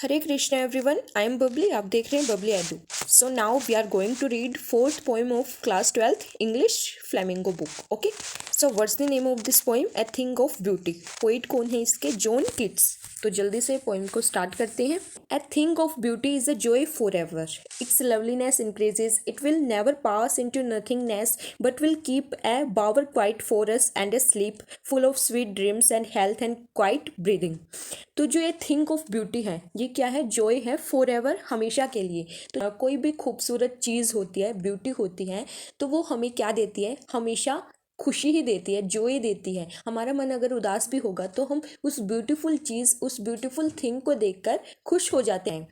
Hare Krishna everyone, I am Babli. आप देख रहे हैं Babli Edu. So now we are going to read fourth poem of class 12th English Flamingo book. Okay, so what's the name of this poem? A thing of beauty. Poet कौन है इसके? John Keats. तो जल्दी से poem को start करते हैं। A thing of beauty is a joy forever. Its loveliness increases, it will never pass into nothingness but will keep a bower quiet for us and a sleep full of sweet dreams and health and quiet breathing। तो जो ये think of beauty है, ये क्या है? Joy है for ever, हमेशा के लिए। तो कोई भी खूबसूरत चीज़ होती है, ब्यूटी होती है, तो वो हमें क्या देती है? हमेशा खुशी ही देती है, जॉय देती है। हमारा मन अगर उदास भी होगा तो हम उस ब्यूटीफुल चीज़, उस ब्यूटीफुल थिंग को देखकर खुश हो जाते हैं।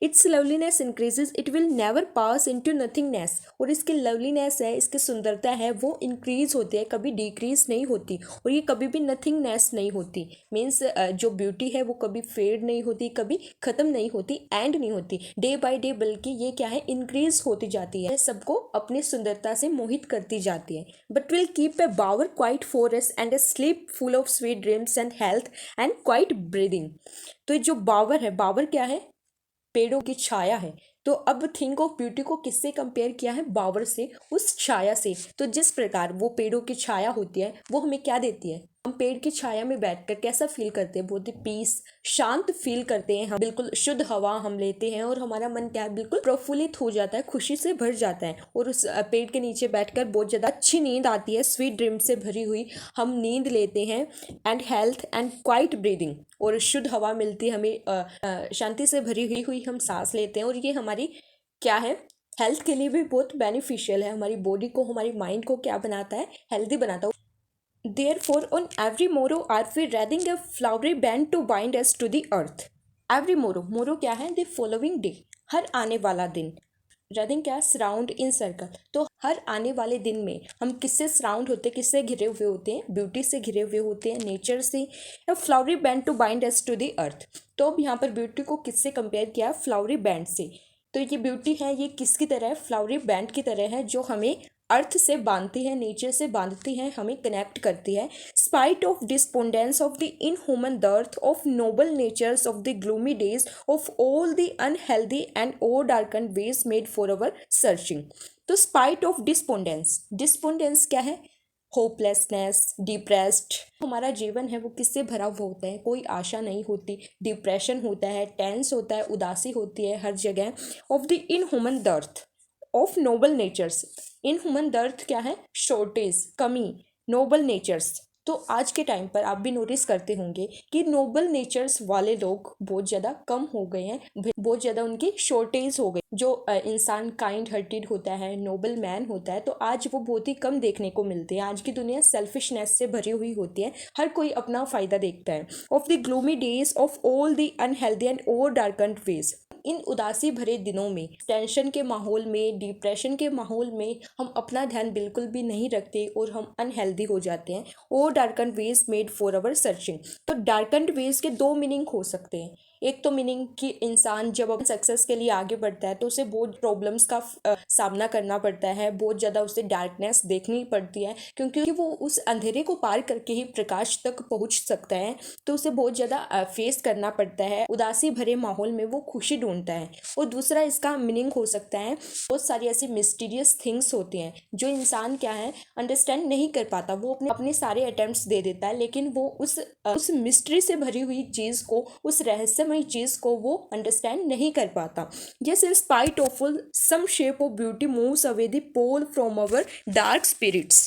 It's loveliness increases, it will never pass into nothingness. और इसकी लवलीनेस है, इसकी सुंदरता है, वो इंक्रीज होती है, कभी डिक्रीज नहीं होती। और ये कभी भी नथिंगनेस नहीं होती। मीन्स जो ब्यूटी है वो कभी फेड नहीं होती, कभी ख़त्म नहीं होती, एंड नहीं होती, डे बाय डे, बल्कि ये क्या है? इंक्रीज होती जाती है, सबको अपनी सुंदरता से मोहित करती जाती है। But will keep a bower quiet for us and a sleep full of sweet dreams and health and quiet breathing। तो जो बावर है, बावर क्या है? पेड़ों की छाया है। तो अब थिंक ऑफ ब्यूटी को किससे कंपेयर किया है? बावर से, उस छाया से। तो जिस प्रकार वो पेड़ों की छाया होती है, वो हमें क्या देती है? हम पेड़ की छाया में बैठकर कैसा फील करते हैं? बहुत ही पीस, शांत फील करते हैं हम, बिल्कुल शुद्ध हवा हम लेते हैं और हमारा मन क्या है? बिल्कुल प्रफुल्लित हो जाता है, खुशी से भर जाता है। और उस पेड़ के नीचे बैठकर बहुत ज़्यादा अच्छी नींद आती है, स्वीट ड्रीम से भरी हुई हम नींद लेते हैं। And health and quite breathing, और शुद्ध हवा मिलती है हमें, शांति से भरी हुई हम सांस लेते हैं। और ये हमारी क्या है? हेल्थ के लिए भी बहुत बेनिफिशियल है। हमारी बॉडी को, हमारी माइंड को क्या बनाता है? हेल्दी बनाता है। Therefore, on every morrow are we wreathing a flowery band to bind us to the earth। Every morrow, morrow क्या है? The following day, हर आने वाला दिन। wreathing क्या? सराउंड इन सर्कल। तो हर आने वाले दिन में हम किससे सराउंड होते हैं? किससे घिरे हुए होते हैं? ब्यूटी से घिरे हुए होते हैं, नेचर से। Flowery band to bind us to the earth. तो अब यहाँ पर ब्यूटी को किससे कंपेयर किया? फ्लावरी बैंड से। तो ये ब्यूटी है, ये किसकी तरह है? फ्लावरी बैंड की तरह है, जो हमें अर्थ से बांधती है, नेचर से बांधती है, हमें कनेक्ट करती है। Spite of despondence of the inhuman dearth of noble natures of the gloomy days of all the unhealthy and o darken ways made for our searching. तो स्पाइट ऑफ डिस्पोंडेंस, डिस्पोंडेंस क्या है? Hopelessness, depressed. हमारा जीवन है वो किससे भरा हुआ होता है? कोई आशा नहीं होती, डिप्रेशन होता है, टेंस होता है, उदासी होती है हर जगह। Of the inhuman dearth of noble natures. Inhuman dearth क्या है? शॉर्टेज, कमी। नोबल नेचर्स, तो आज के टाइम पर आप भी नोटिस करते होंगे कि नोबल नेचर्स वाले लोग बहुत ज़्यादा कम हो गए हैं, बहुत ज़्यादा उनकी शॉर्टेज हो गई। जो इंसान काइंड हार्टेड होता है, नोबल मैन होता है, तो आज वो बहुत ही कम देखने को मिलते हैं। आज की दुनिया सेल्फिशनेस से भरी हुई होती है, हर कोई अपना फ़ायदा देखता है। Of the gloomy days of all the unhealthy and over darkened ways. इन उदासी भरे दिनों में, टेंशन के माहौल में, डिप्रेशन के माहौल में हम अपना ध्यान बिल्कुल भी नहीं रखते और हम अनहेल्दी हो जाते हैं। और darkened ways made for our searching. तो डार्कन वेज के दो मीनिंग हो सकते हैं। एक तो मीनिंग कि इंसान जब अपने सक्सेस के लिए आगे बढ़ता है तो उसे बहुत प्रॉब्लम्स का सामना करना पड़ता है, बहुत ज़्यादा उसे डार्कनेस देखनी पड़ती है, क्योंकि वो उस अंधेरे को पार करके ही प्रकाश तक पहुंच सकता है। तो उसे बहुत ज़्यादा फेस करना पड़ता है, उदासी भरे माहौल में वो खुशी ढूंढता है। और दूसरा इसका मीनिंग हो सकता है, बहुत सारी ऐसी मिस्टीरियस थिंग्स होती हैं जो इंसान क्या है? अंडरस्टैंड नहीं कर पाता। वो अपने सारे अटेम्प्ट्स दे देता है, लेकिन वो उस मिस्ट्री से भरी हुई चीज़ को, उस रहस्यमय चीज़ को वो अंडरस्टैंड नहीं कर पाता। Yes, in spite of some shape of beauty moves away the pole from our dark spirits।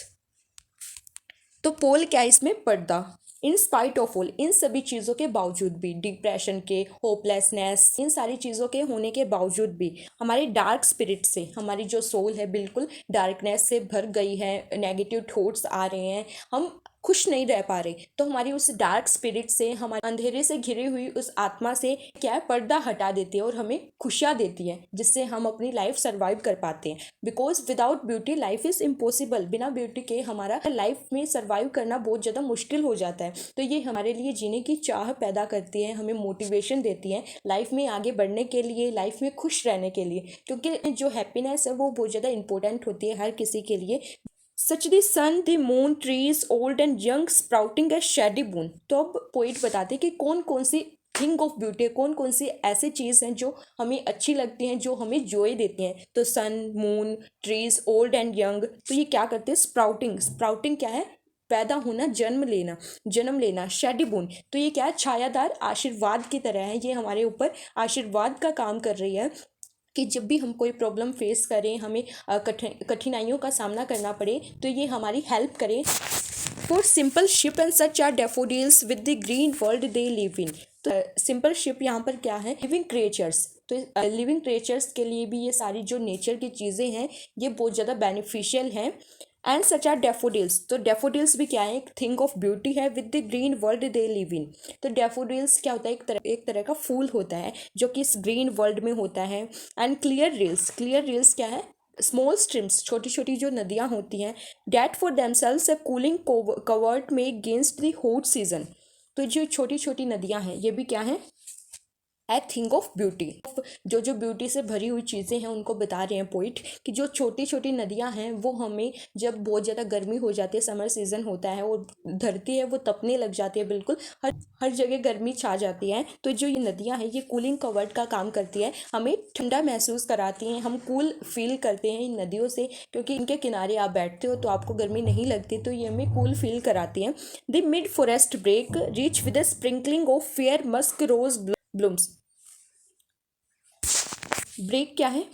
तो पोल क्या है इसमें? पर्दा। इन स्पाइट ऑफ ऑल, इन सभी चीज़ों के बावजूद भी, डिप्रेशन के, होपलेसनेस, इन सारी चीज़ों के होने के बावजूद भी हमारे डार्क स्पिरिट से, हमारी जो सोल है बिल्कुल डार्कनेस से भर गई है, नेगेटिव थॉट्स आ रहे हैं, हम खुश नहीं रह पा रहे। तो हमारी उस डार्क स्पिरिट से, हमारे अंधेरे से घिरी हुई उस आत्मा से क्या है? पर्दा हटा देती है और हमें खुशियाँ देती है, जिससे हम अपनी लाइफ सर्वाइव कर पाते हैं। Because without beauty life is impossible. बिना ब्यूटी के हमारा लाइफ में सर्वाइव करना बहुत ज़्यादा मुश्किल हो जाता है। तो ये हमारे लिए जीने की चाह पैदा करती है, हमें मोटिवेशन देती है लाइफ में आगे बढ़ने के लिए, लाइफ में खुश रहने के लिए, क्योंकि जो हैप्पीनेस है वो बहुत ज़्यादा इंपॉर्टेंट होती है हर किसी के लिए। Such the sun the moon trees old and young sprouting a shady boon. तो अब पोइट बताते कि कौन कौन सी थिंग ऑफ ब्यूटी, कौन कौन सी ऐसी चीज़ हैं जो हमें अच्छी लगती हैं, जो हमें जॉय देती हैं। तो sun, moon, trees, old and young, तो ये क्या करते हैं, स्प्राउटिंग। स्प्राउटिंग क्या है, पैदा होना, जन्म लेना। शेडी बून, तो ये क्या है, छायादार आशीर्वाद की तरह है, ये हमारे ऊपर आशीर्वाद का काम कर रही है कि जब भी हम कोई प्रॉब्लम फेस करें, हमें कठिनाइयों का सामना करना पड़े, तो ये हमारी हेल्प करें। For simple sheep and such are daffodils with the green world they live in. तो सिंपल शिप यहाँ पर क्या है, लिविंग क्रिएचर्स। तो लिविंग क्रिएचर्स के लिए भी ये सारी जो नेचर की चीज़ें हैं ये बहुत ज़्यादा बेनिफिशियल हैं। एंड सच आर डैफोडिल्स, तो डैफोडिल्स भी क्या है, एक थिंग ऑफ ब्यूटी है with the green world they live in. तो डैफोडिल्स क्या होता है, एक तरह का फूल होता है जो कि इस ग्रीन वर्ल्ड में होता है। एंड क्लियर रील्स क्या है, स्मॉल स्ट्रीम्स, छोटी छोटी जो नदियाँ होती हैं, that for themselves a cooling covert में अगेंस्ट द हॉट सीजन। तो जो छोटी छोटी नदियाँ हैं ये भी क्या है, ए थिंग ऑफ ब्यूटी। जो जो ब्यूटी से भरी हुई चीज़ें हैं उनको बता रहे हैं पोइट कि जो छोटी छोटी नदियां हैं वो हमें, जब बहुत ज़्यादा गर्मी हो जाती है, समर सीजन होता है और धरती है वो तपने लग जाती है, बिल्कुल हर जगह गर्मी छा जाती है, तो जो ये नदियां हैं ये कूलिंग कवर्ट का काम करती है, हमें ठंडा महसूस कराती हैं, हम कूल फील करते हैं इन नदियों से, क्योंकि इनके किनारे आप बैठते हो तो आपको गर्मी नहीं लगती, तो ये हमें कूल फील कराती हैं। The mid forest brake rich with a sprinkling of fair musk rose blooms. Brake क्या है,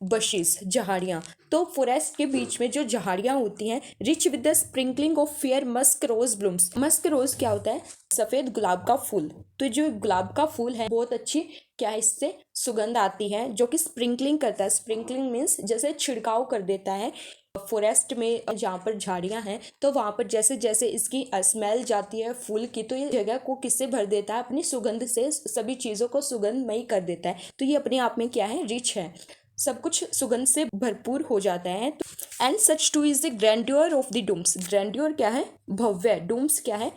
बशेस, झाड़ियाँ। तो फॉरेस्ट के बीच में जो झाड़ियाँ होती हैं, rich with the sprinkling of fair musk rose blooms. Musk rose क्या होता है, सफ़ेद गुलाब का फूल। तो जो गुलाब का फूल है बहुत अच्छी क्या है, इससे सुगंध आती है, जो कि स्प्रिंकलिंग करता है। स्प्रिंकलिंग मीन्स जैसे छिड़काव कर देता है। फॉरेस्ट में जहाँ पर झाड़ियाँ हैं तो वहाँ पर जैसे जैसे इसकी स्मेल जाती है फूल की, तो ये जगह को किससे भर देता है, अपनी सुगंध से सभी चीज़ों को सुगंधमयी कर देता है। तो ये अपने आप में क्या है, रिच है, सब कुछ सुगंध से भरपूर हो जाता है। And such too is the grandeur of the dooms. Grandeur क्या है, भव्य। डूम्स क्या है,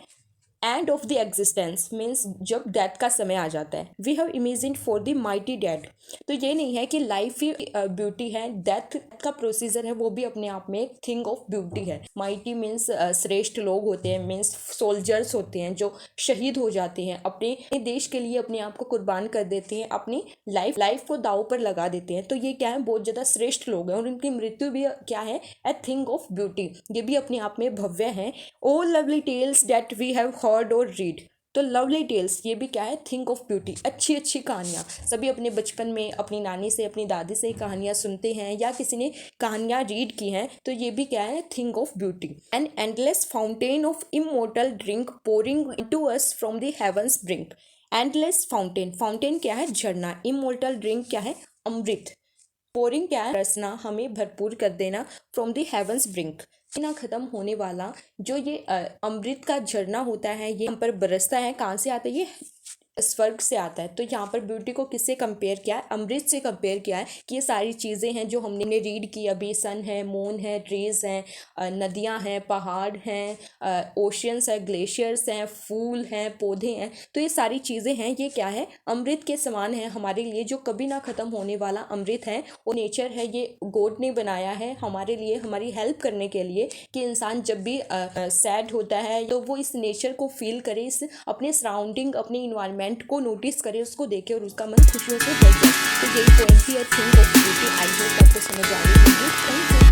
end of the existence means जब डेथ का समय आ जाता है। We have imagined for the mighty dead. तो ये नहीं है कि लाइफ ही ब्यूटी है, डेथ का प्रोसीजर है वो भी अपने आप में एक थिंग ऑफ ब्यूटी है। माइटी मीन्स श्रेष्ठ लोग होते हैं, मीन्स सोल्जर्स होते हैं जो शहीद हो जाते हैं, अपने देश के लिए अपने आप को कुर्बान कर देते हैं, अपनी लाइफ को दाव पर लगा देते हैं। तो ये क्या है, बहुत ज़्यादा श्रेष्ठ लोग हैं और उनकी मृत्यु भी क्या है, ए थिंग ऑफ ब्यूटी, ये भी अपने आप में भव्य है। O lovely tales that we have heard or read. तो लवली टेल्स ये भी क्या है, थिंग ऑफ ब्यूटी, अच्छी अच्छी कहानियाँ। सभी अपने बचपन में अपनी नानी से, अपनी दादी से कहानियाँ सुनते हैं या किसी ने कहानियाँ रीड की हैं, तो ये भी क्या है, thing of beauty. An endless fountain of immortal drink pouring to us from the heaven's brink. Endless fountain, fountain क्या है, झरना। इमोर्टल ड्रिंक क्या है, अमृत। पोरिंग क्या है, रसना, हमें भरपूर कर देना, फ्रॉम द हेवंस ब्रिंक, ना खत्म होने वाला जो ये अमृत का झरना होता है, ये हम पर बरसता है। कहाँ से आता है, ये स्वर्ग से आता है। तो यहाँ पर ब्यूटी को किससे कंपेयर किया है, अमृत से कंपेयर किया है कि ये सारी चीज़ें हैं जो हमने रीड की अभी, सन है, मून है, ट्रीज हैं, नदियाँ हैं, पहाड़ हैं, ओशियंस है, ग्लेशियर्स हैं, फूल हैं, पौधे हैं, तो ये सारी चीज़ें हैं, ये क्या है, अमृत के समान है हमारे लिए, जो कभी ना ख़त्म होने वाला अमृत है। वो नेचर है, ये गॉड ने बनाया है हमारे लिए, हमारी हेल्प करने के लिए, कि इंसान जब भी सैड होता है तो वो इस नेचर को फील करे, इस अपने सराउंडिंग, अपने इन्वायरमेंट को नोटिस करे, उसको देखे और उसका मन खुशियों से भर जाए। तो यही पॉइंट थी, I think of beauty. I hope आपको समझ आ रही होगी। Thank you.